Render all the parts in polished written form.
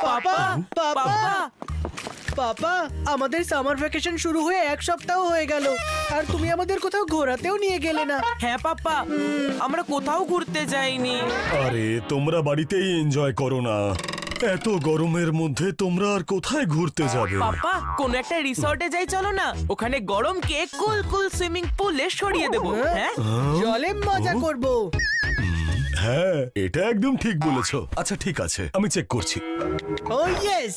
পাপা পাপা পাপা আমাদের summer vacation শুরু হয়ে এক সপ্তাহ হয়ে গেল আর তুমি আমাদের কোথাও ঘোরাতেও নিয়ে গেলে না। হ্যাঁ পাপা, আমরা কোথাও ঘুরতে যাইনি। আরে তোমরা বাড়িতেই এনজয় করো না, এত গরমের মধ্যে তোমরা আর কোথায় ঘুরতে যাবে? পাপা কোন একটা রিসর্টে যাই চলো না, ওখানে গরমকে কুল কুল সুইমিং পুলে সরিয়ে দেবো। হ্যাঁ জলে মজা করব। হ্যাঁ, এটা একদম ঠিক বলেছো। আচ্ছা ঠিক আছে, আমি চেক করছি। ও ইয়েস।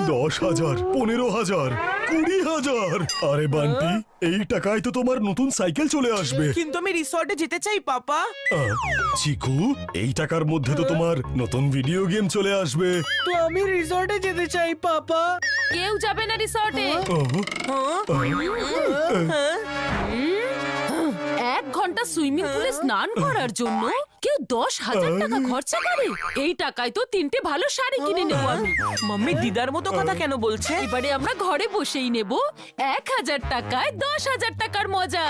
10,000, 15,000, 20,000। আরে বান্টি, এই টাকায় তো তোমার নতুন সাইকেল চলে আসবে। কিন্তু আমি রিসর্টে যেতে চাই পাপা। চিকু, এই টাকার মধ্যে তো তোমার নতুন ভিডিও গেম চলে আসবে। তো আমি রিসর্টে যেতে চাই পাপা। কেউ যাবে না রিসর্টে। এক ঘন্টা সুইমিং পুলে স্নান করার জন্য কেউ 10,000 টাকা খরচা করে? এই টাকায় তো 3টে ভালো শাড়ি কিনে নেব আমি। মাম্মি দিদার মতো কথা কেন বলছে? এবারে আমরা ঘরে বসেই নেব 1,000 টাকায় 10,000 টাকার মজা।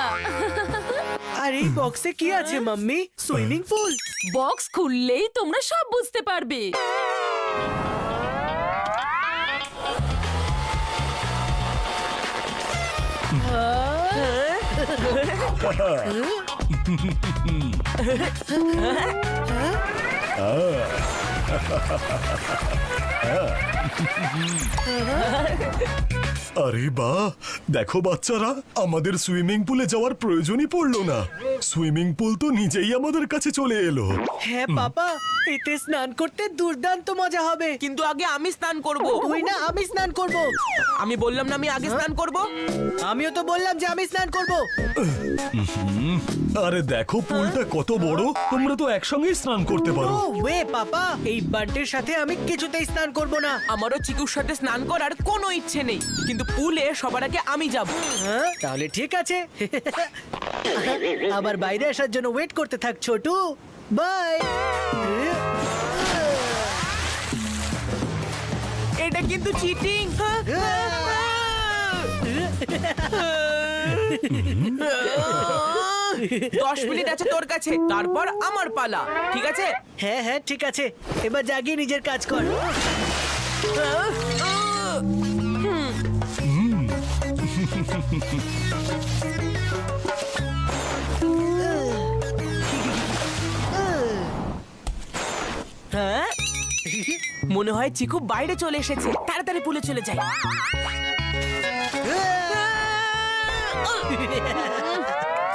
আর এই বক্সে কি আছে মাম্মি? Swimming pool? বক্স খুললেই তোমরা সব বুঝতে পারবে। আরে বাহ, দেখো বাচ্চারা, আমাদের সুইমিং পুলে যাওয়ার প্রয়োজনই পড়লো না। সুইমিং পুল তো নিজেই আমাদের কাছে চলে এলো। হ্যাঁ পাপা, এতে স্নান করতে দুর্দান্ত মজা হবে। কিন্তু আগে আমি স্নান করব। তুই না, আমি স্নান করব। আমি বললাম না আমি আগে স্নান করব। আমিও তো বললাম যে আমি স্নান করব। আরে দেখো পুলটা কত বড়, তোমরা তো একসঙ্গেই স্নান করতে পারো। ও ওয়ে পাপা, এই বান্টির সাথে আমি কিছুতেই স্নান করব না। আমারও চিকুর সাথে স্নান করার কোনো ইচ্ছে নেই, কিন্তু পুলে সবার আগে আমি যাব। হ্যাঁ তাহলে ঠিক আছে। আবার বাইরে আসার জন্য ওয়েট করতে থাক ছোটু। বাই। এটা কিন্তু চিটিং। 10 মিনিট আছে তোর কাছে, তারপর আমার পালা, ঠিক আছে? হ্যাঁ হ্যাঁ ঠিক আছে, এবার জাগিয়ে নিজের কাজ কর। হ্যাঁ মনে হয় চিকু বাইরে চলে এসেছে, তাড়াতাড়ি পুলে চলে যাই।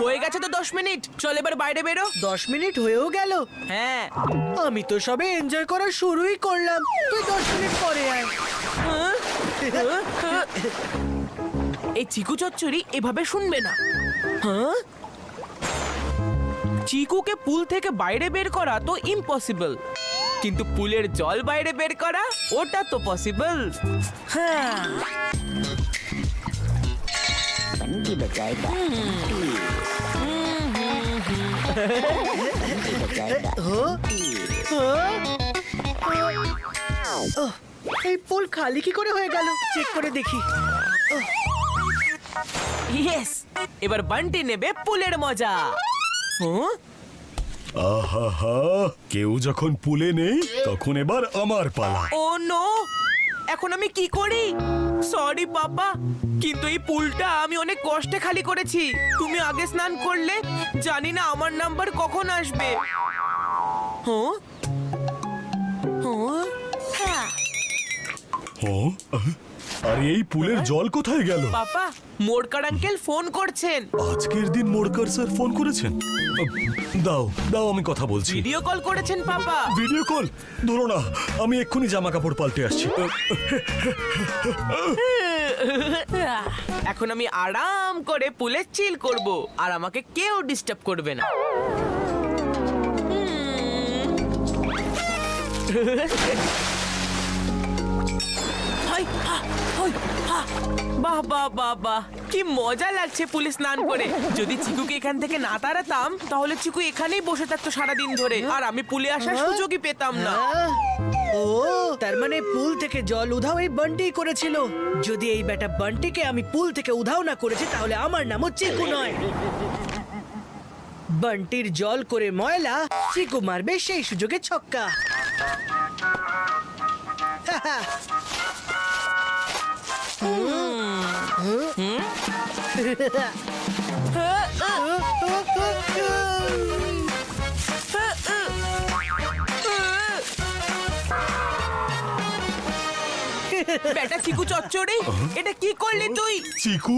হয়ে গেছে তো 10 মিনিট, চল এবার বাইরে বেরো। 10 মিনিট হয়েও গেল? হ্যাঁ আমি তো সবে এনজয় করা শুরুই করলাম, তুই 10 মিনিট পরে আয়। এই চিকু চচ্চড়ি এভাবে শুনবে না। হ্যাঁ চিকুকে পুল থেকে বাইরে বের করা তো ইম্পসিবল, কিন্তু পুলের জল বাইরে বের করা ওটা তো পসিবল। হ্যাঁ बंटी बजाएगा बंटी बजाएगा এই পুল খালি কি করে হয়ে গেল? চেক করে দেখি। ইয়েস, এবার বান্টি নেবে পুলের মজা। হ্যাঁ আহা, কেউ যখন পুলে নেই তখন এবার আমার পালা। ও নো, এখন আমি কি করি? সরি পাপা, কিন্তু এই পুলটা আমি অনেক কষ্টে খালি করেছি। তুমি আগে স্নান করলে জানি না আমার নাম্বার কখন আসবে। হ্যাঁ হ্যাঁ ও, আরে এই পুলের জল কোথায় গেল? পাপা, মোরকার আঙ্কেল ফোন করছেন। আজকের দিন মোরকার স্যার ফোন করেছেন? দাও দাও, আমি কথা বলছি। ভিডিও কল করেছেন পাপা। Video call? ধরো না, আমি এক্ষুনি জামা কাপড় পাল্টে আসছি। এখন আমি আরাম করে পুলে চিল করব, আর আমাকে কেউ ডিস্টার্ব করবে না। হাই, হা, হই, হা। বাহ বাহ বাহ বাহ, কি মজা লাগছে পুলে স্নান করে। যদি চিকুকে এখান থেকে না তাড়াতাম তাহলে চিকু এখানেই বসে থাকতো সারাদিন ধরে, আর আমি পুলে আসার সুযোগই পেতাম না। ও তার মানে পুল থেকে জল উধাও এই বান্টি করেছিল। যদি এই বেটা বান্টিকে আমি পুল থেকে উধাও না করেছি তাহলে আমার নামও চিকু নয়। বান্টির জল করে ময়লা, চিকু মারবে সেই সুযোগে ছক্কা। বেটা চিকু চচ্চড়ি, এটা কি করলি তুই? চিকু,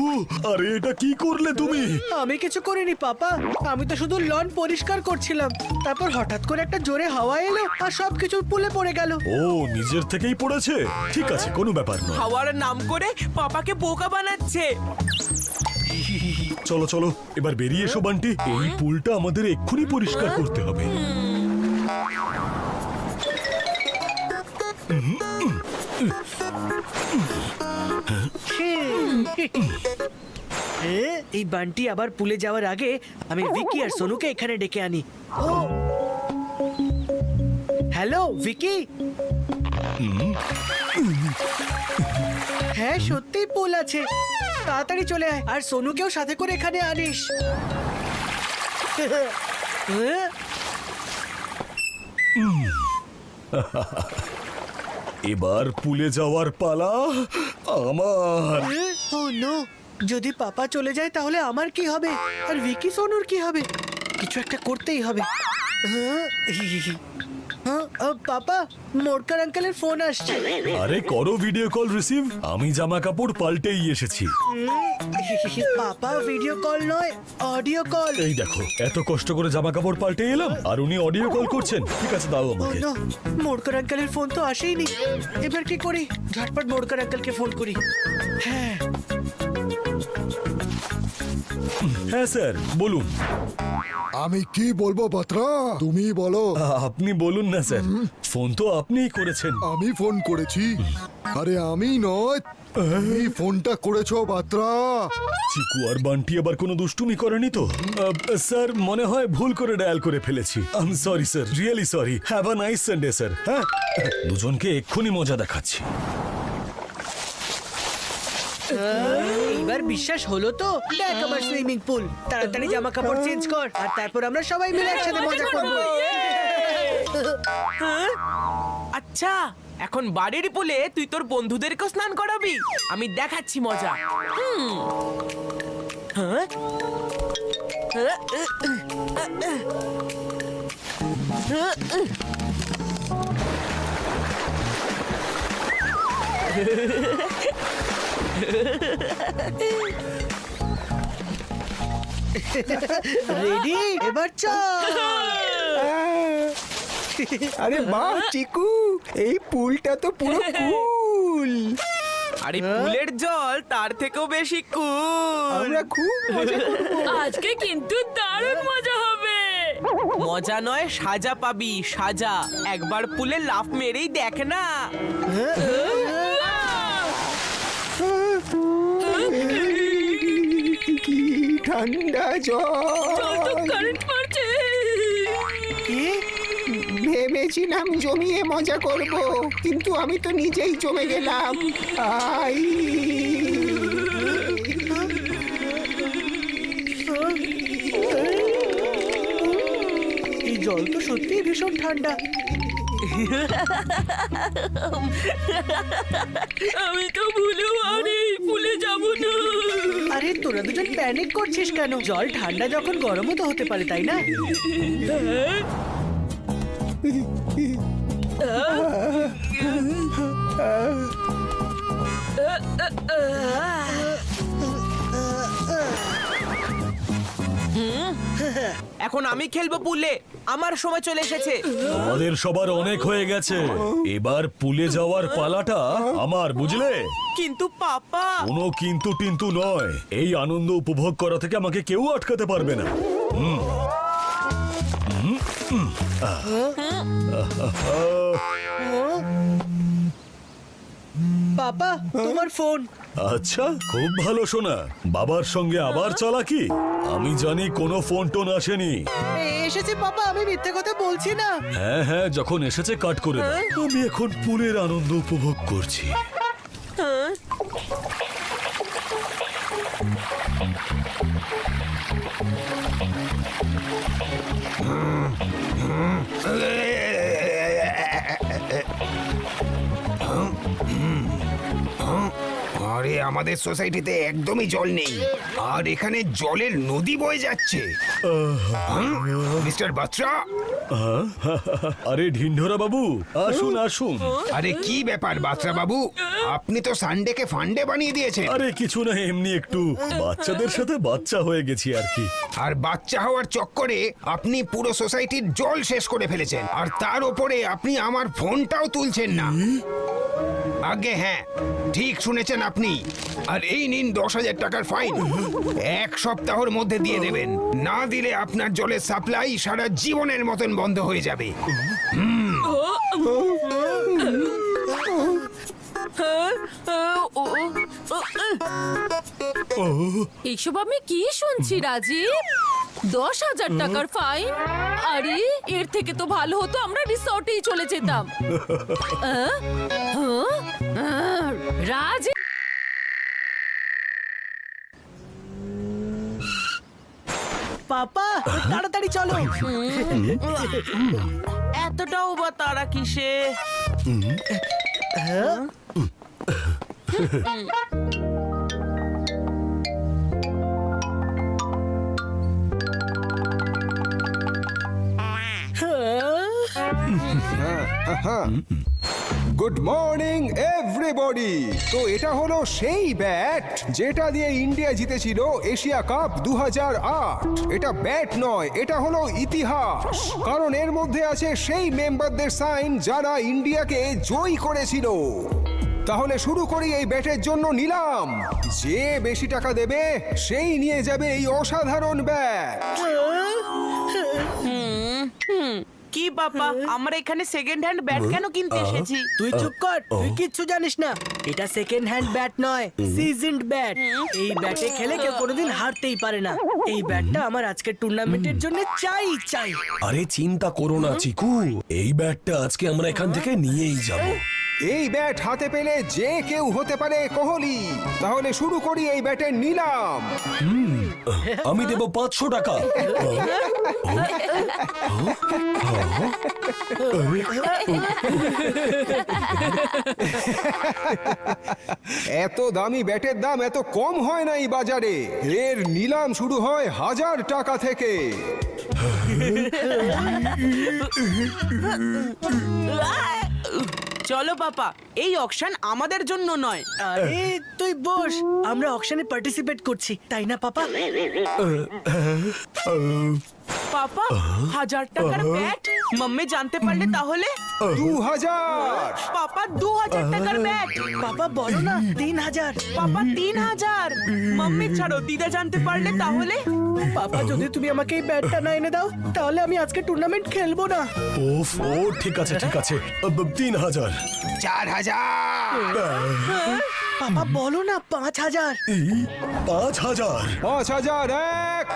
আরে এটা কি করলে তুমি? আমি কিছু করিনি পাপা, আমি তো শুধু লন পরিষ্কার করছিলাম। তারপর হঠাৎ করে একটা জোরে হাওয়া এলো আর সবকিছু পুলে পড়ে গেল। ও নিজের থেকেই পড়েছে? ঠিক আছে, কোনো ব্যাপার নয়। হাওয়ার নাম করে পাপাকে বোকা বানাচ্ছে। চলো চলো, এবার বেরিয়ে এসো বান্টি। এই পুলটা আমাদের এক্ষুনি পরিষ্কার করতে হবে। এই বান্টি আবার পুলে যাওয়ার আগে আমি ভিকি আর সোনুকে এখানে ডেকে আনি। ও হ্যালো ভিকি। হ্যাঁ সত্যিই পুল আছে, তাড়াতাড়ি চলে আয় আর সোনুকেও সাথে করে এখানে আনিস। এবার পুলে যাওয়ার পালা আমার। ও নো, যদি পাপা চলে যায় তাহলে আমার কি হবে আর ভিকি সোনুর কি হবে? কিছু একটা করতেই হবে। পাপা, মোরকার আঙ্কেলের ফোন আসছে। আরে করো ভিডিও কল রিসিভ, আমি জামা কাপড় পাল্টেই এসেছি। পাপা ভিডিও কল নয়, অডিও কল। এই দেখো, এত কষ্ট করে জামা কাপড় পাল্টে এলাম আর উনি অডিও কল করছেন। ঠিক আছে, দাও আমাকে। মোরকার আঙ্কেলের ফোন তো আসেইনি, এবার কি করি? ঝটপট মোরকার আঙ্কেলকে ফোন করি। হ্যাঁ হ্যাঁ স্যার, বলুন। আমি কি বলবো বাত্রা, তুমি বলো। আপনি বলুন না স্যার, ফোন তো আপনিই করেছেন। আমি ফোন করেছি? আরে আমি নয়, তুমি ফোনটা করেছো বাত্রা। চিকু আর বান্টি আবার কোনো দুষ্টুমি করেনি তো? স্যার, মনে হয় ভুল করে ডায়াল করে ফেলেছি। I am sorry sir, really sorry. Have a nice Sunday sir. হ্যাঁ, দুজনকে এক্ষুনি মজা দেখাচ্ছি। এইবার বিশ্বাস হলো তো? দেখ আমার সুইমিং পুল। তাড়াতাড়ি জামা কাপড় চেঞ্জ কর আর তারপর আমরা সবাই মিলে একসাথে মজা করবো। আচ্ছা, এখন বাড়ির পুলে তুই তোর বন্ধুদেরকেও স্নান করাবি? আমি দেখাচ্ছি মজা। হ্যাঁ? রেডি? এবার চল। আরে বাহ চিকু, এই পুলটা তো পুরো কুল। আরে পুলের জল তার থেকেও বেশি কুল। আমরা খুব মজা করবো। আজকে কিন্তু দারুণ মজা হবে। মজা নয়, সাজা পাবি, সাজা। একবার পুলে লাফ মেরেই দেখ না। কি ঠান্ডা জল তো জল। কারেন্ট মারছে। কি? ভেবেছিলাম জমিয়ে মজা করব, কিন্তু আমি তো নিজেই জমে গেলাম। আই এই জল তো সত্যিই ভীষণ ঠান্ডা। আমি তো ভুলেও আর এই পুলে যাব না। আরে তোরা দুজন প্যানিক করছিস কেন? জল ঠান্ডা যখন গরমও তো হতে পারে, তাই না? এখন আমি খেলবো পুলে, আমার সময় চলে এসেছে। আমাদের সবার অনেক হয়ে গেছে, এবার পুলে যাওয়ার পালাটা আমার, বুঝলে? কিন্তু পাপা। কোনো কিন্তু টিন্তু নয়, এই আনন্দ উপভোগ করা থেকে আমাকে কেউ আটকাতে পারবে না। পাপা, তোমার ফোন। আচ্ছা, খুব ভালো শোনা। বাবার সঙ্গে আবার চালাকি? আমি জানি কোনো ফোন টোন আসেনি। এসেছে পাপা, আমি মিথ্যে কথা বলছি না। হ্যাঁ হ্যাঁ, যখন এসেছে কাট করে দাও। আমি এখন পুলের আনন্দ উপভোগ করছি। আরে আমাদের সোসাইটিতে একদমই জল নেই, আর এখানে জলের নদী বয়ে যাচ্ছে। মিস্টার বাত্রা, আরে ঢিন্ডোরা বাবু, আসুন আসুন। আরে কি ব্যাপার বাত্রা বাবু, আপনি তো সানডেকে ফান্ডে বানিয়ে দিয়েছেন। আরে কিছু না, এমনি একটু বাচ্চাদের সাথে বাচ্চা হয়ে গেছি আর কি। আর বাচ্চা হওয়ার চক্করে আপনি পুরো সোসাইটির জল শেষ করে ফেলেছেন, আর তার ওপরে আপনি আমার ফোনটাও তুলছেন না। আগে হ্যাঁ, ঠিক শুনেছেন আপনি। আর এই নিন 10,000 টাকার ফাইন, 1 সপ্তাহের মধ্যে দিয়ে দেবেন। না দিলে আপনার জলের সাপ্লাই সারা জীবনের মতন বন্ধ হয়ে যাবে। এইসব আমি কি শুনছি রাজীব? 10,000 টাকার ফাইন? আরে এর থেকে তো ভালো হতো আমরা রিসর্টেই চলে যেতাম। রাজীব, পাপা তাড়াতাড়ি চলো। এতটাও বা তারা কিসে? Good morning everybody. তো এটা হলো সেই ব্যাট যেটা দিয়ে ইন্ডিয়া জিতেছিল এশিয়া কাপ 2008। এটা ব্যাট নয়, এটা হলো ইতিহাস, কারণ এর মধ্যে আছে সেই মেম্বারদের সাইন যারা ইন্ডিয়াকে জয়ী করেছিল। তাহলে শুরু করি এই ব্যাটের জন্য নিলাম। যে বেশি টাকা দেবে সেই নিয়ে যাবে এই অসাধারণ ব্যাট। কি বাবা, আমরা এখানে সেকেন্ড হ্যান্ড ব্যাট কেন কিনতে এসেছি? তুই চুপ কর, তুই কিচ্ছু জানিস না। এটা সেকেন্ড হ্যান্ড ব্যাট নয়, সিজনড ব্যাট। এই ব্যাটে খেলে কেউ কোনোদিন হারতেই পারে না। এই ব্যাটটা আমার আজকের টুর্নামেন্টের জন্য চাই চাই। আরে চিন্তা করো না চিকু, এই ব্যাটটা আজকে আমরা এখান থেকে নিয়েই যাব। এই ব্যাট হাতে পেলে যে কেউ হতে পারে কোহলি। তাহলে শুরু করি এই ব্যাটের নিলাম। আমি দেব 500 টাকা। এত দামি ব্যাটের দাম এত কম হয় না এই বাজারে। এর নিলাম শুরু হয় 1000 টাকা থেকে। চলো বাবা, এই অকশন আমাদের জন্য নয়। আরে তুই বস, আমরা অকশনে পার্টিসিপেট করছি, তাই না পাপা? পাপা, 1000 টাকার ব্যাট মাম্মি জানতে পারলে তাহলে? 2000। পাপা 2000 টাকার ব্যাট। পাপা বলো না 3000। পাপা 3000। মাম্মি ছাড়ো, দিদা জানতে পারলে তাহলে? পাপা যদি তুমি আমাকে এই ব্যাটটা না এনে দাও তাহলে আমি আজকে টুর্নামেন্ট খেলবো না। ওফ, ও ঠিক আছে ঠিক আছে, 3000। 4000। পাপা বলো না 5000। 5000। 5001,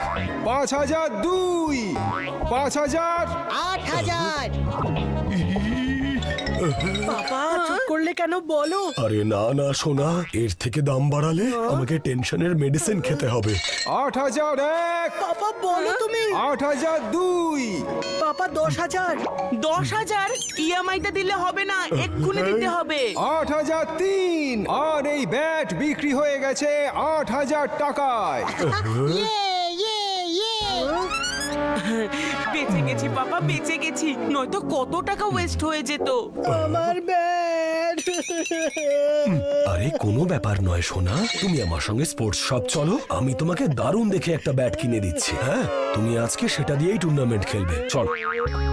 5002, 5000, 8000। পাপা চুপ করলে কেন বলো? আরে না না সোনা, এর থেকে দাম বাড়ালে আমাকে টেনশনের মেডিসিন খেতে হবে। 8001, পাপা বলো তুমি। 8002, পাপা 10,000। 10,000 ইএমআইতে দিলে হবে না, এক্ষুনি দিতে হবে। 8003। আর এই ব্যাট বিক্রি হয়ে গেছে 8000 টাকায়। বেঁচে গেছি পাপা, বেঁচে গেছি, নয়তো কত টাকা ওয়েস্ট হয়ে যেত। আমার ব্যাট। আরে কোনো ব্যাপার নয় সোনা, তুমি আমার সঙ্গে স্পোর্টস শপ চলো, আমি তোমাকে দারুণ দেখে একটা ব্যাট কিনে দিচ্ছি। হ্যাঁ, তুমি আজকে সেটা দিয়েই টুর্নামেন্ট খেলবে, চলো।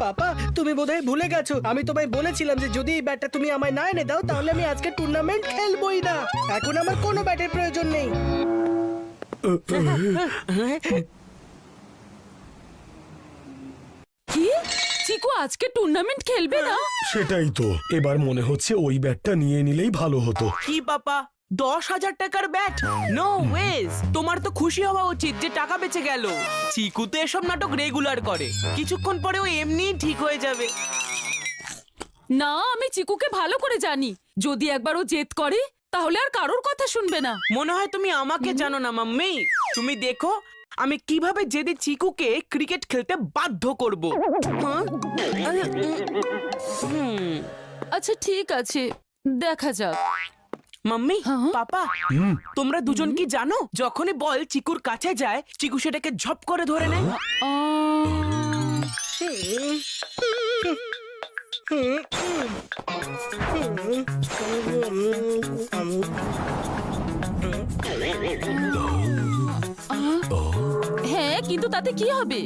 পাপা তুমি বোধহয় ভুলে গেছো, আমি তোমায় বলেছিলাম যে যদি এই ব্যাটটা তুমি আমায় না এনে দাও তাহলে আমি আজকে টুর্নামেন্ট খেলবোই না। এখন আমার কোনো ব্যাটের প্রয়োজন নেই। কি চিকু আজকে টুর্নামেন্ট খেলবে না? সেটাই তো, এবার মনে হচ্ছে ওই ব্যাটটা নিয়ে নিলেই ভালো হতো। কি পাপা, 10,000 টাকার ব্যাট? No wedge. তোমার তো খুশি হওয়া উচিত যে টাকা বেঁচে গেল। চিকু তো এসব নাটক রেগুলার করে, কিছুক্ষণ পরে ও এমনিই ঠিক হয়ে যাবে। না, আমি চিকুকে ভালো করে জানি, যদি একবার ও জেদ করে তাহলে আর কারোর কথা শুনবে না। মনে হয় তুমি আমাকে জানো না মাম্মি। তুমি দেখো, আমি কিভাবে জেদে চিকুকে ক্রিকেট খেলতে বাধ্য করব। আচ্ছা ঠিক আছে, দেখা যাক। মাম্মি, হ্যাঁ? পাপা, তোমরা দুজন কি জানো যখনই বল চিকুর কাছে যায় চিকু সেটাকে ঝপ করে ধরে নেয়? হ্যাঁ, কিন্তু তাতে কি হবে?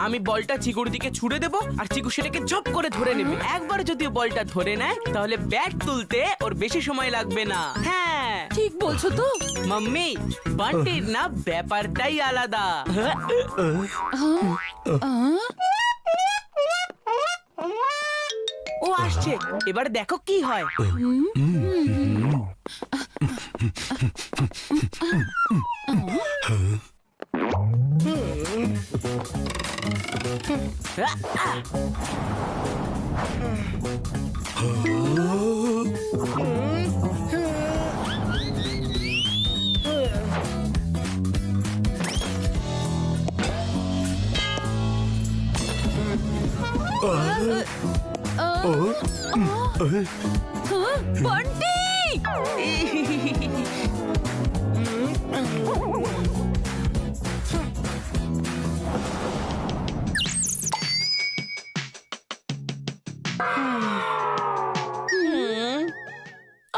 আমি বলটা চিকুর দিকে ছুড়ে দেব আর চিকু সেটাকে ঝপ করে ধরে নেবে। একবার যদি ও বলটা ধরে নেয় তাহলে ব্যাট তুলতে ওর বেশি সময় লাগবে না। হ্যাঁ ঠিক বলছো তো? মাম্মি, বান্টির না ব্যাপারটাই আলাদা। ও আসছে, এবার দেখো কি হয়। বান্টি!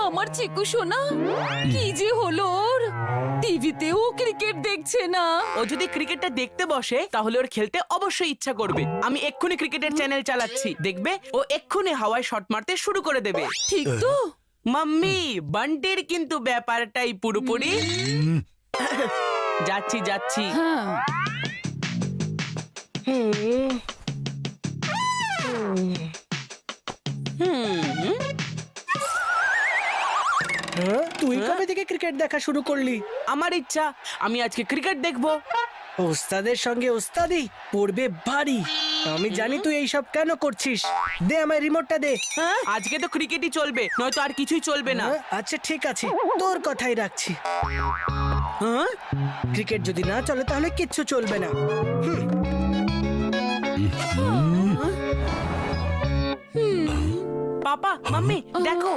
আমার চিকু সোনা, কি যে হলো ওর? টিভিতেও ক্রিকেট দেখছে না। ও যদি ক্রিকেটটা দেখতে বসে তাহলে ওর খেলতে অবশ্যই ইচ্ছা করবে। আমি এক্ষুনি ক্রিকেটের চ্যানেল চালাচ্ছি, দেখবে ও এক্ষুনি হাওয়ায় শট মারতে শুরু করে দেবে। ঠিক তো? মাম্মি, বান্টির কিন্তু ব্যাপারটাই পুরোপুরি। যাচ্ছি যাচ্ছি। হ্যাঁ। তুই কবে থেকে ক্রিকেট দেখা শুরু করলি? আমার ইচ্ছা, আমি আজকে ক্রিকেট দেখবো। ওস্তাদের সঙ্গে ওস্তাদি পড়বে ভারী। আমি জানি তুই এইসব কেন করছিস। দে আমায় রিমোটটা দে। আজকে তো ক্রিকেটই চলবে, নয়তো আর কিছুই চলবে না। আচ্ছা ঠিক আছে, তোর কথাই রাখছি। হ্যাঁ? ক্রিকেট যদি না চলে তাহলে কিচ্ছু চলবে না। পাপা, মাম্মি, দেখো।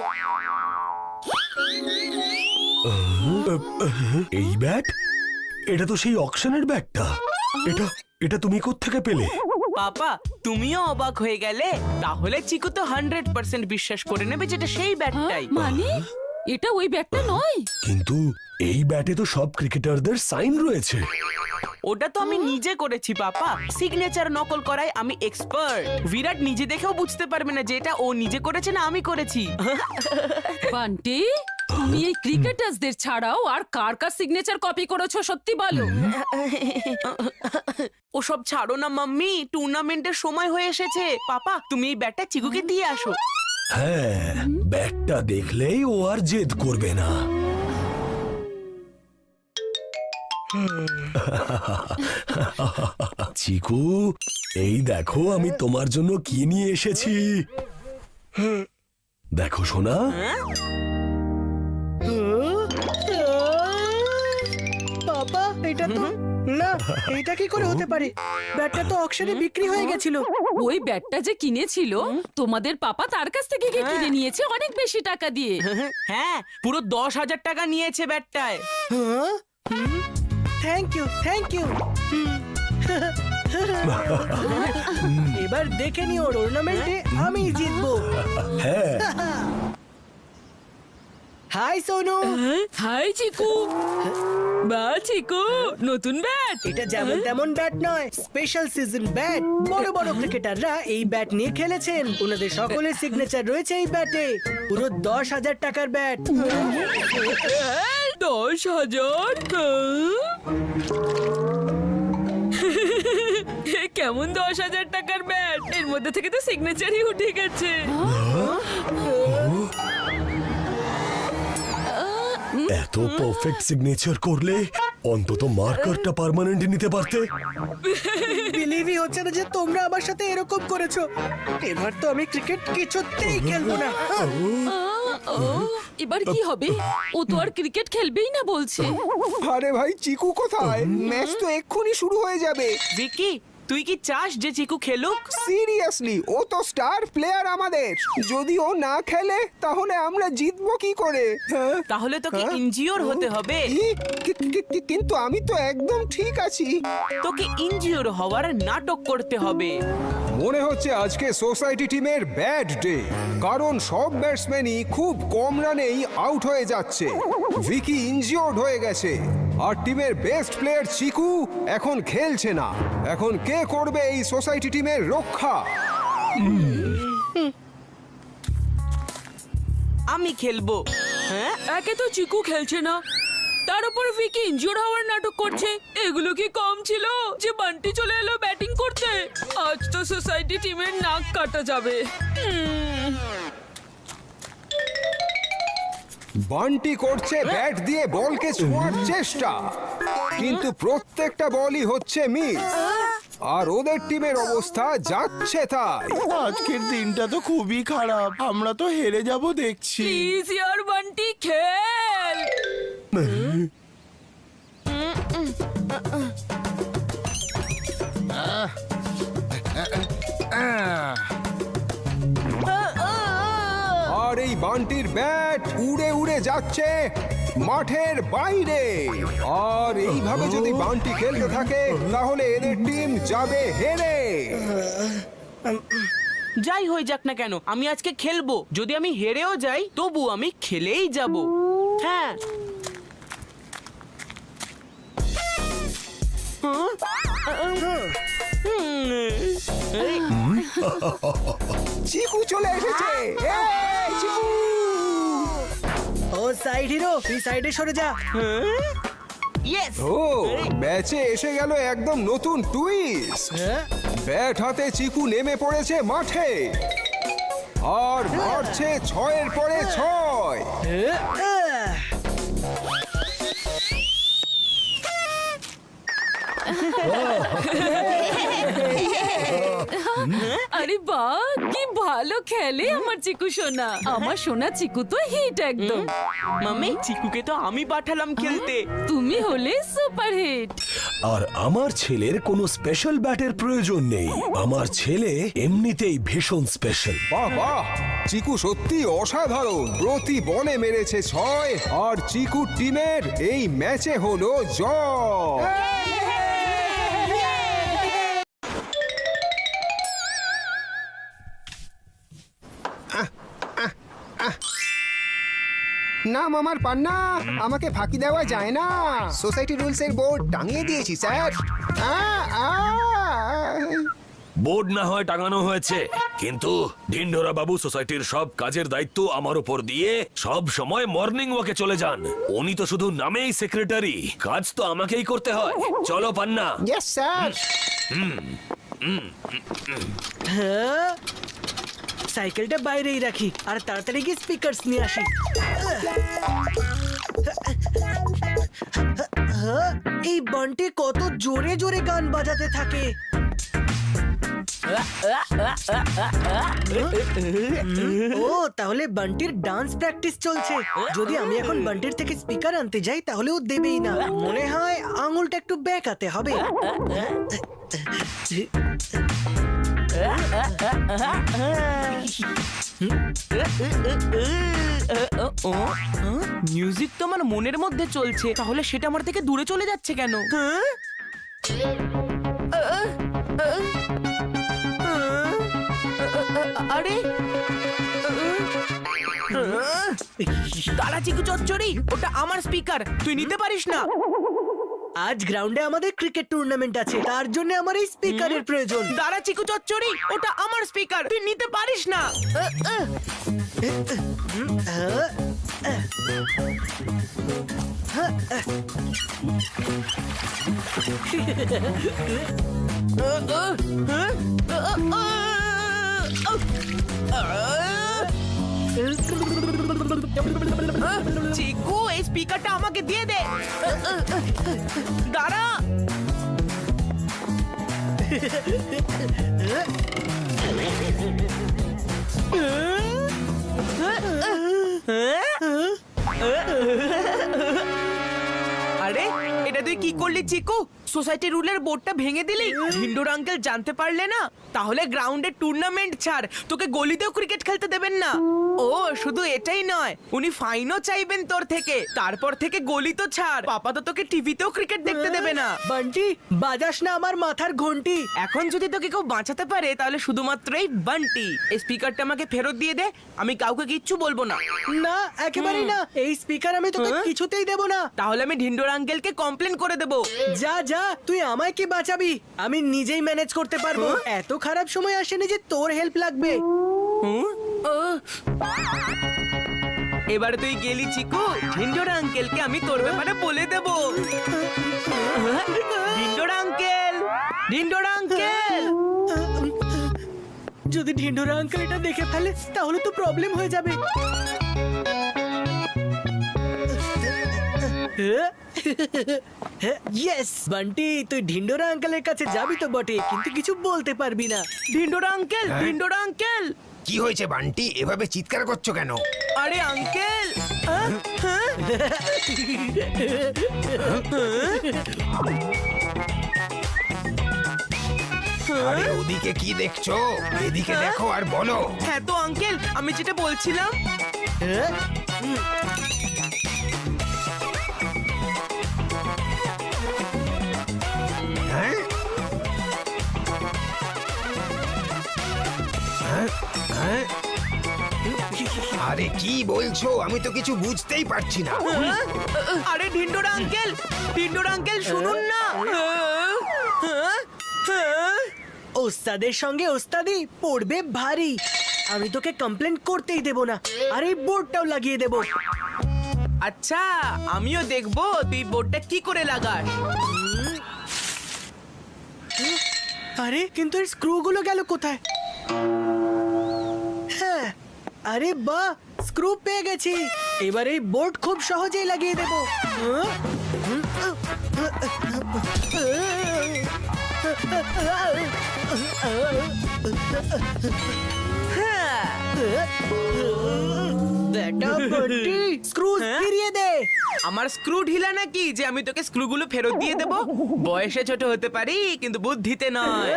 এই ব্যাট? এটা তো সেই অকশনের ব্যাটটা। এটা এটা তুমি কোত্থেকে পেলে? পাপা, তুমিও অবাক হয়ে গেলে? তাহলে চিকু তো 100% বিশ্বাস করে নেবে যেটা সেই ব্যাটটাই। মানে এটা ওই ব্যাটটা নয়? কিন্তু এই ব্যাটে তো সব ক্রিকেটারদের সাইন রয়েছে। ওটা তো আমি নিজে করেছি পাপা। সিগনেচার নকল করায় আমি এক্সপার্ট। বিরাট নিজে দেখেও বুঝতে পারবে না যে এটা ও নিজে করেছে না আমি করেছি। বান্টি, তুমি এই ক্রিকেটার্সদের ছাড়াও আর কার কার সিগনেচার কপি করেছো সত্যি বলো? ওসব ছাড়ো না মাম্মি, টুর্নামেন্টের সময় হয়ে এসেছে। পাপা, তুমি এই ব্যাটটা চিকুকে দিয়ে আসো। হ্যাঁ, ব্যাটটা দেখলেই ও আর জেদ করবে না। চিকু, এই দেখো আমি তোমার জন্য কি নিয়ে এসেছি। দেখো সোনা। বাবা, এটা তো না, এটা কি করে হতে পারে? ব্যাটটা তো অকশনে বিক্রি হয়ে গেছিল। ওই ব্যাটটা যে কিনেছিল তোমাদের পাপা তার কাছ থেকে গিয়ে কিনে নিয়েছে অনেক বেশি টাকা দিয়ে। হ্যাঁ, পুরো 10,000 টাকা নিয়েছে ব্যাটটায়। Thank you, thank you. এবার দেখে নিও, টুর্নামেন্টে আমি জিতবো। হ্যাঁ। হাই সোনু। হাই চিকু। বা চিকু, নতুন ব্যাট? এটা যেমন তেমন ব্যাট নয়, স্পেশাল সিজন ব্যাট। বড় বড় ক্রিকেটাররা এই ব্যাট নিয়ে খেলেছেন, ওনাদের সকলের সিগনেচার রয়েছে এই ব্যাটে। পুরো 10,000 টাকার ব্যাট। 10,000? কেমন 10,000 টাকার ব্যাট? এর মধ্যে থেকে তো সিগনেচারই উঠে গেছে। এত পারফেক্ট সিগনেচার করলে অন্তত মার্কারটা পার্মানেন্ট নিতে পারতে। বিলিভই হচ্ছে না যে তোমরা আমার সাথে এরকম করেছো। এবার তো আমি ক্রিকেট কিছুতেই খেলবো না। এবার কি হবে? ও তো আর ক্রিকেট খেলবেই না বলছে। আরে ভাই চিকু কোথায়? ম্যাচ তো এক্ষুনি শুরু হয়ে যাবে। ভিকি, তুই কি চাস যে চিকু খেলুক? সিরিয়াসলি, ও তো স্টার প্লেয়ার আমাদের। যদি ও না খেলে তাহলে আমরা জিতবো কি করে? হ্যাঁ? তাহলে তোকে ইনজিওর হতে হবে। কিন্তু আমি তো একদম ঠিক আছি। তোকে ইনজিওর হওয়ার নাটক করতে হবে। মনে হচ্ছে আজকে সোসাইটি টিমের ব্যাড ডে, কারণ সব ব্যাটসম্যানই খুব কম রানেই আউট হয়ে যাচ্ছে। ভিকি ইনজিওর্ড হয়ে গেছে আর টিমের বেস্ট প্লেয়ার চিকু এখন খেলছে না। এখন কে করবে এই সোসাইটি টিমের রক্ষা? আমি খেলবো। হ্যাঁ, একে তো চিকু খেলছে না, তার উপর ভিকি ইনজিওর হওয়ার নাটক করছে। এগুলো কি কম ছিল যে বান্টি চলে এলো ব্যাটিং করতে? আজ তো সোসাইটি টিমের নাক কাটা যাবে। বান্টি করছে ব্যাট দিয়ে বলকে ছোঁয়ার চেষ্টা, কিন্তু প্রত্যেকটা বলই হচ্ছে মিস। আর ওদের টিমের অবস্থা যাচ্ছে তাই। আজকের দিনটা তো খুবই খারাপ, আমরা তো হেরে যাব দেখছি। প্লিজ ইয়ার বান্টি খেল। আর এই বান্টির ব্যাট উড়ে উড়ে যাচ্ছে মাঠের বাইরে। আর এইভাবে যদি বান্টি খেলতে থাকে তাহলে এদের টিম যাবে হেরে। যাই হয়ে যাক না কেন, আমি আজকে খেলবো। যদি আমি হেরেও যাই তবু আমি খেলেই যাব। হ্যাঁ। চিকু চলে এসেছে। এই, চিকু! ও সাইড হিরো, তুই সাইডে সরে যা। ইয়েস। ও, ম্যাচে এসে গেল একদম নতুন টুইস্ট। হ্যাঁ? ব্যাট হাতে চিকু নেমে পড়েছে মাঠে আর মারছে 6-এর পরে 6। আরে বাহ, কি ভালো খেলে আমার চিকু সোনা। আমার সোনা চিকু তো হিট একদম। মাম্মি, চিকুকে তো আমি পাঠালাম খেলতে। তুমি হলে সুপার হিট। আর আমার ছেলের কোনো স্পেশাল ব্যাটের প্রয়োজন নেই। আমার ছেলে এমনিতেই ভীষণ স্পেশাল। বাহ বাহ, চিকু সত্যি অসাধারণ। প্রতি বলে মেরেছে 6 আর চিকু টিমের এই ম্যাচে হলো জয়। নাম আমার পান্না, আমাকে ফাঁকি দেওয়া যায় না। সোসাইটি রুলস এর বোর্ড টাঙিয়ে দিয়েছি স্যার। বোর্ড না হয় টাঙানো হয়েছে, কিন্তু ঢিন্ডোরা বাবু সোসাইটির সব কাজের দায়িত্ব আমার উপর দিয়ে সব সময় মর্নিং ওয়াকে চলে যান। উনি তো শুধু নামেই সেক্রেটারি, কাজ তো আমাকেই করতে হয়। চলো পান্না। Yes sir. হ্যাঁ? সাইকেলটা বাইরেই রাখি আর তাড়াতাড়ি গিয়ে স্পিকারস নিয়ে আসি। এই বান্টি কত জোরে জোরে গান বাজাতে থাকে। ও, তাহলে বান্টির ডান্স প্র্যাকটিস চলছে। যদি আমি এখন বান্টির থেকে স্পিকার আনতে যাই তাহলে ও দেবেই না। মনে হয় আঙুলটা একটু বেঁকাতে হবে। মিউজিক তো আমার মনের মধ্যে চলছে, তাহলে সেটা আমার থেকে দূরে চলে যাচ্ছে কেন? আরে দাঁড়া চিকু চচ্চড়ি, ওটা আমার স্পিকার, তুই নিতে পারিস না। আজ গ্রাউন্ডে আমাদের ক্রিকেট টুর্নামেন্ট আছে, তার জন্য আমার এই স্পিকারের প্রয়োজন। দাঁড়া চিকু চচ্চড়ি, ওটা আমার স্পিকার, তুই নিতে পারিস না। চিকু, এই স্পিকারটা আমাকে দিয়ে দে। দাঁড়া। আরে এটা তুই কি করলি চিকু? সোসাইটি রুলের বোর্ডটা ভেঙে দিলি? ঢিন্ডোর আঙ্কেল জানতে পারলে না? তাহলে গ্রাউন্ডে টুর্নামেন্ট ছাড়, তোকে গলিতেও ক্রিকেট খেলতে দেবেন না। ও শুধু এটাই নয়, উনি ফাইনও চাইবেন তোর থেকে। তারপর থেকে গলি তো ছাড়, পাপা তো তোকে টিভিতেও ক্রিকেট দেখতে দেবে না। বান্টি, বাজাস না আমার মাথার ঘন্টি। এখন যদি তোকে কেউ বাঁচাতে পারে তাহলে শুধুমাত্র এই বান্টি। এই স্পিকারটা আমাকে ফেরত দিয়ে দে, আমি কাউকে কিচ্ছু বলবো না। না, একেবারেই না। এই স্পিকার আমি তোকে কিছুতেই দেব না। তাহলে আমি ঢিন্ডোর আঙ্কেলকে কমপ্লেন করে দেবো। যা যা, তুই আমায় কি বাঁচাবি? আমি নিজেই ম্যানেজ করতে পারবো। এত খারাপ সময় আসেনি যে তোর হেল্প লাগবে। এবারে তুই গেলি চিকু, ঢিন্ডোর আঙ্কেলকে আমি তোর ব্যাপারে বলে দেব। ঢিন্ডোর আঙ্কেল, ঢিন্ডোর আঙ্কেল। যদি ঢিন্ডোরা আঙ্কেল এটা দেখে ফেলে তাহলে তো প্রবলেম হয়ে যাবে। ইয়েস বান্টি, তুই ঢিন্ডোরা আঙ্কেলের কাছে যাবি তো বটে, কিন্তু কিছু বলতে পারবি না। ঢিন্ডোর আঙ্কেল, ঢিন্ডোর আঙ্কেল। কি হয়েছে বান্টি, এভাবে চিৎকার করছো কেন? আরে আঙ্কেল, আরে ওদিকে কি দেখছো? এদিকে দেখো আর বলো। হ্যাঁ তো আঙ্কেল, আমি যেটা বলছিলাম। হ্যাঁ? হ্যাঁ? আরে কি বলছো? আমি তো কিছু বুঝতেই পারছি না। আরে ঢিন্ডোর আঙ্কেল, ঢিন্ডোর আঙ্কেল শুনুন না। ওস্তাদের সঙ্গে ওস্তাদি পড়বে ভারী। আমি তোকে কমপ্লেন করতেই দেব না, আর এই বোর্ডটাও লাগিয়ে দেব। আচ্ছা, আমিও দেখবো তুই বোর্ডটা কি করে লাগাস। আরে কিন্তু এর স্ক্রুগুলো গেল কোথায়? হ্যাঁ, আরে বাহ, স্ক্রু পেয়ে গেছি। এবার এই বোর্ড খুব সহজেই লাগিয়ে দেব। বেটা বন্টি, স্ক্রু ফিরিয়ে দে। আমার স্ক্রু ঢিলা নাকি যে আমি তোকে স্ক্রুগুলো ফেরত দিয়ে দেব? বয়সে ছোট হতে পারি কিন্তু বুদ্ধিতে নয়।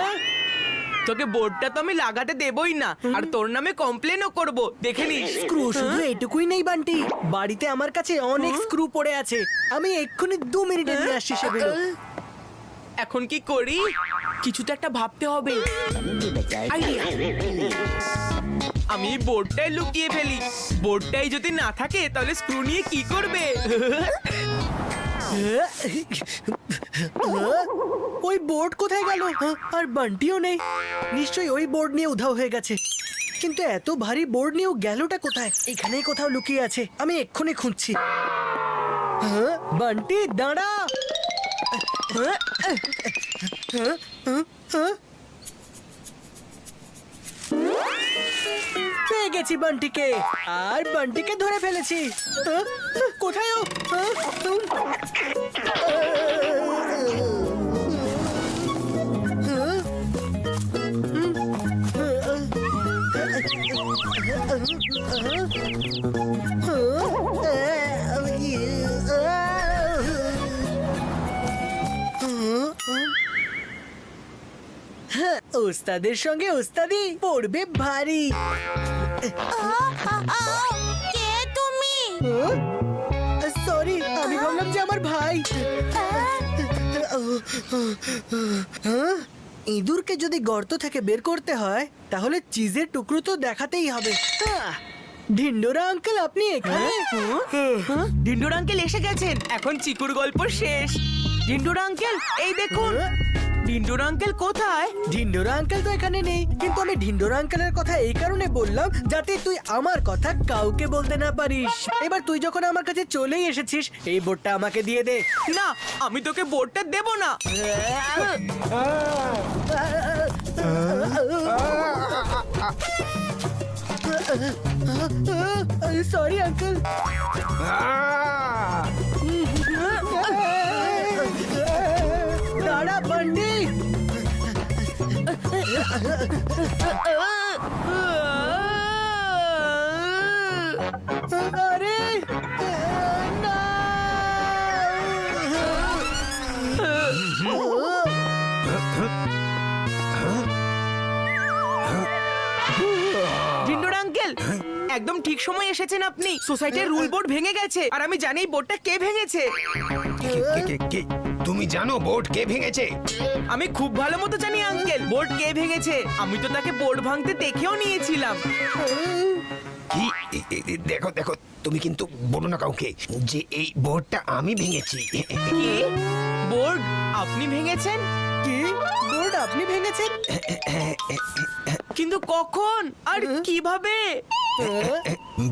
তোকে বোর্ডটা তো আমি লাগাতে দেবই না, আর তোর নামে কমপ্লেনও করব, দেখে নিস। স্ক্রু শুধু এটুকুই নেই বান্টি, বাড়িতে আমার কাছে অনেক স্ক্রু পড়ে আছে। আমি এক্ষুনি 2 মিনিটে নিয়ে আসছি সেগুলো। এখন কি করি? কিছু তো একটা ভাবতে হবে। बंटी बचाएगा আইডিয়া। আমি বোর্ডটাই লুকিয়ে ফেলি। বোর্ডটাই যদি না থাকে তাহলে স্ক্রু নিয়ে কি করবে? ওই বোর্ড কোথায় গেল? আর বান্টিও নেই, নিশ্চয়ই ওই বোর্ড নিয়ে উধাও হয়ে গেছে। কিন্তু এত ভারী বোর্ড নিয়েও গেলটা কোথায়? এখানেই কোথাও লুকিয়ে আছে, আমি এক্ষুনি খুঁজছি। বান্টি দাঁড়া। পেয়ে গেছি বান্টিকে, আর বান্টিকে ধরে ফেলেছি। কোথায় ও? ওস্তাদের সঙ্গে ওস্তাদি পড়বে ভারী। কে তুমি? সরি, আমি ভাবলাম যে আমার ভাই। ইঁদুরকে যদি গর্ত থেকে বের করতে হয় তাহলে চিজের টুকরো তো দেখাতেই হবে। ঢিন্ডোরা আঙ্কেল, আপনি এখানে? ঢিন্ডোর আঙ্কেল এসে গেছেন। এখন চিকুর গল্প শেষ। ঢিন্ডোর আঙ্কেল, এই দেখুন। ঢিন্ডোর আঙ্কেল কোথায়? ঢিন্ডোরা আঙ্কেল তো এখানে নেই, কিন্তু আমি ঢিন্ডোরা আঙ্কেলের কথা এই কারণে বললাম যাতে তুই আমার কথা কাউকে বলতে না পারিস। এবার তুই যখন আমার কাছে চলেই এসেছিস, এই বোর্ডটা আমাকে দিয়ে দে। না, আমি তোকে বোর্ডটা দেব না। Sorry uncle. দাঁড়া বান্টি। একদম ঠিক সময় এসেছেন আপনি। সোসাইটির রুল বোর্ড ভেঙে গেছে আর আমি জানি বোর্ডটা কে ভেঙেছে। তুমি জানো বোর্ড কে ভেঙেছে? আমি খুব ভালো মতো জানি আঙ্কেল বোর্ড কে ভেঙেছে। আমি তো তাকে বোর্ড ভাঙতে দেখেও নিয়েছিলাম। কি দেখো দেখো, তুমি কিন্তু বলো না কাউকে যে এই বোর্ডটা আমি ভেঙেছি। কি বোর্ড আপনি ভেঙেছেন? কি বোর্ড আপনি ভেঙেছেন? কিন্তু কখন আর কিভাবে?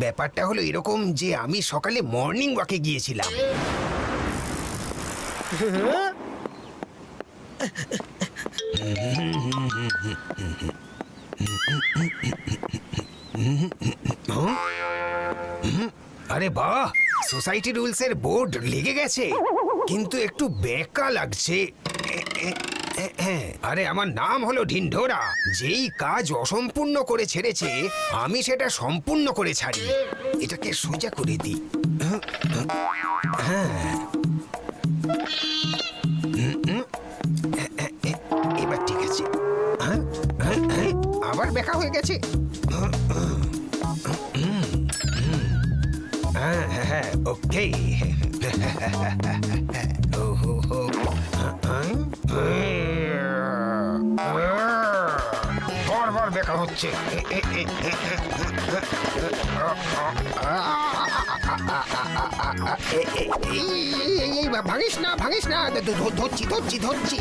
ব্যাপারটা হলো এরকম যে আমি সকালে মর্নিং ওয়াকে গিয়েছিলাম। আরে বাহ, সোসাইটি রুলস এর বোর্ড লেগে গেছে, কিন্তু একটু বেঁকা লাগছে। আরে আমার নাম হলো ঢিন্ঢোরা। যেই কাজ অসম্পূর্ণ করে ছেড়েছে আমি সেটা সম্পূর্ণ করে ছাড়ি। এটাকে সোজা করে দিই। এবার ঠিক আছে। আবার বেঁকা হয়ে গেছে। হ্যাঁ, ওকে। বারবার বেঁকা হচ্ছে। ভাঙিস না, ভাঙিস না। ধরছি ধরছি ধরছি।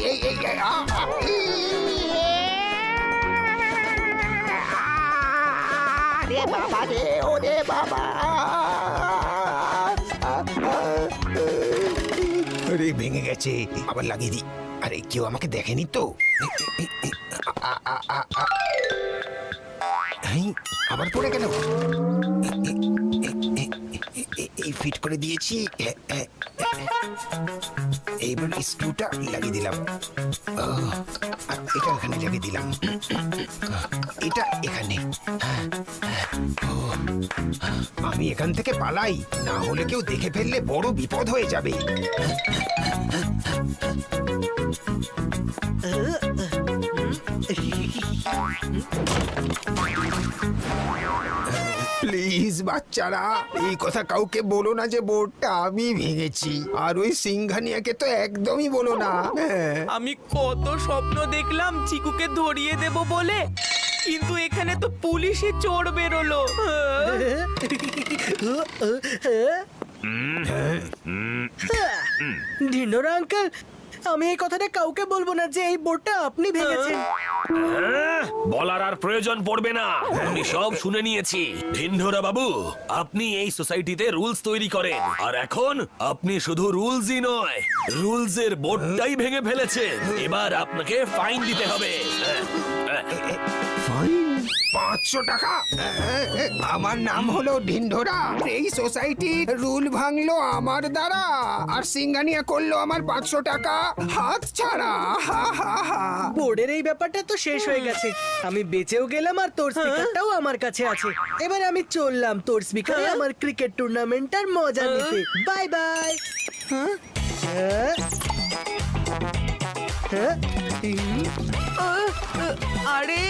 রে বাবা রে, ওরে বাবা। আরে ভেঙে গেছে, আবার লাগিয়ে দিই। আরে কেউ আমাকে দেখেনি তো? আবার পড়ে গেল। এই ফিট করে দিয়েছি। এইবার স্ক্রুটা লাগিয়ে দিলাম। এটা এখানে লাগিয়ে দিলাম। এটা এখানে। আমি এখান থেকে পালাই, না হলে কেউ দেখে ফেললে বড় বিপদ হয়ে যাবে। প্লিজ বাচ্চারা, এই কথা কাউকে বলো না যে বোর্ডটা আমি ভেঙেছি। আর ওই সিংঘানিয়াকে তো একদমই বলো না। আমি কত স্বপ্ন দেখলাম চিকুকে ধরিয়ে দেব বলে, কিন্তু এখানে তো পুলিশই চোর বেরোলো। ঢিন্ডোরা আঙ্কেল, আমি এই কথাটা কাউকে বলবো না যে এই বোর্ডটা আপনি ভেঙেছেন। বলার আর প্রয়োজন পড়বে না, আমি সব শুনে নিয়েছি। ঢিন্ঢোরা বাবু, আপনি এই সোসাইটিতে রুলস তৈরি করেন, আর এখন আপনি শুধু রুলসই নয়, রুলস এর বোর্ডটাই ভেঙে ফেলেছেন। এবার আপনাকে ফাইন দিতে হবে। 500 টাকা? আমার নাম হলো ঢিন্ঢোরা। এই সোসাইটির রুল ভাঙলো আমার দ্বারা, আর সিংঘানিয়া করলো আমার 500 টাকা হাত ছাড়া। বোর্ডের এই ব্যাপারটা তো শেষ হয়ে গেছে। আমি বেঁচেও গেলাম আর তোর স্পিকারটাও আমার কাছে আছে। এবার আমি চললাম তোর স্পিকারে আমার ক্রিকেট টুর্নামেন্টটার মজা নিতে। Bye bye. আরে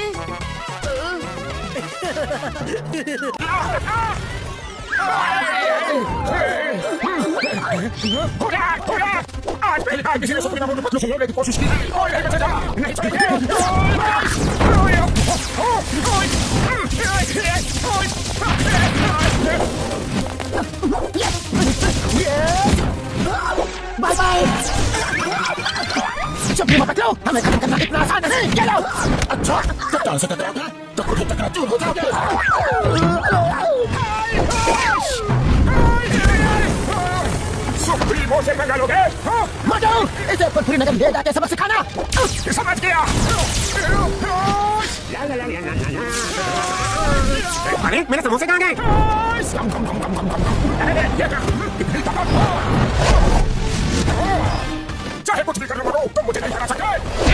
चाहे कुछ भी कर लो, तुम मुझे नहीं हरा सकते।